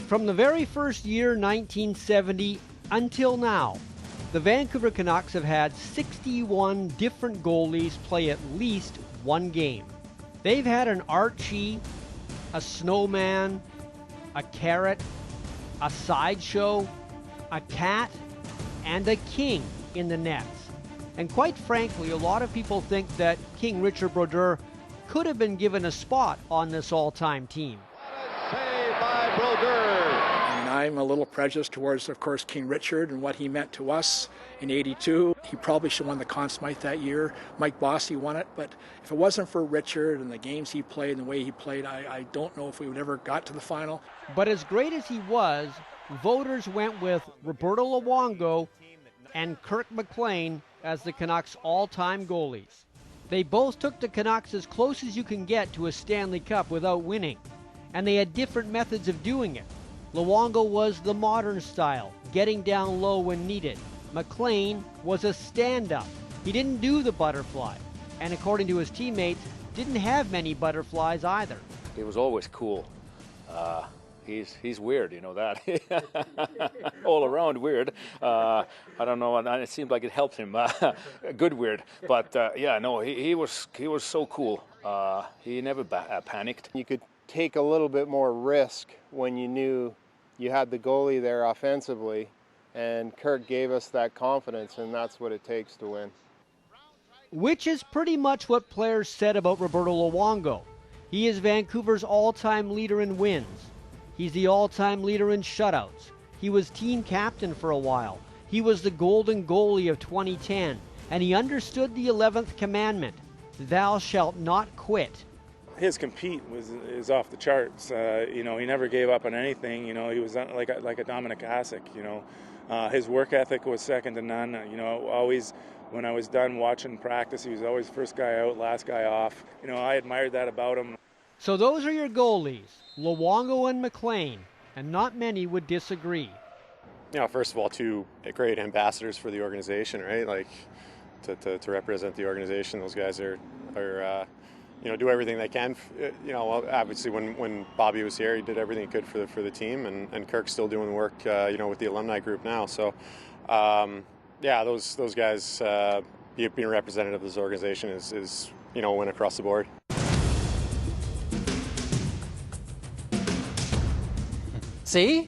From the very first year, 1970, until now, the Vancouver Canucks have had 61 different goalies play at least one game. They've had an Archie, a Snowman, a Carrot, a Sideshow, a Cat, and a King in the nets. And quite frankly, a lot of people think that King Richard Brodeur could have been given a spot on this all-time team. What a save by Brodeur! And I'm a little prejudiced towards, of course, King Richard and what he meant to us in '82. He probably should have won the Conn Smythe that year. Mike Bossy won it, but if it wasn't for Richard and the games he played and the way he played, I don't know if we would ever got to the final. But as great as he was, voters went with Roberto Luongo and Kirk McLean as the Canucks' all-time goalies. They both took the Canucks as close as you can get to a Stanley Cup without winning, and they had different methods of doing it. Luongo was the modern style, getting down low when needed. McLean was a stand-up. He didn't do the butterfly, and according to his teammates, didn't have many butterflies either. He was always cool. He's weird, you know that. All around weird. I don't know, and it seemed like it helped him. Good weird, but he was so cool. He never panicked. You could take a little bit more risk when you knew you had the goalie there offensively, and Kirk gave us that confidence, and that's what it takes to win. Which is pretty much what players said about Roberto Luongo. He is Vancouver's all-time leader in wins. He's the all-time leader in shutouts. He was team captain for a while. He was the golden goalie of 2010, and he understood the 11th commandment, thou shalt not quit. His compete is off the charts. He never gave up on anything. He was like a Dominic Hasek. His work ethic was second to none. Always when I was done watching practice, he was always first guy out, last guy off. I admired that about him. So those are your goalies, Luongo and McLean, and not many would disagree. First of all, two great ambassadors for the organization, right? Like to represent the organization, those guys are do everything they can. Obviously when Bobby was here, he did everything he could for the team, and Kirk's still doing the work, with the alumni group now. So, those guys being representative of this organization is a win across the board. See?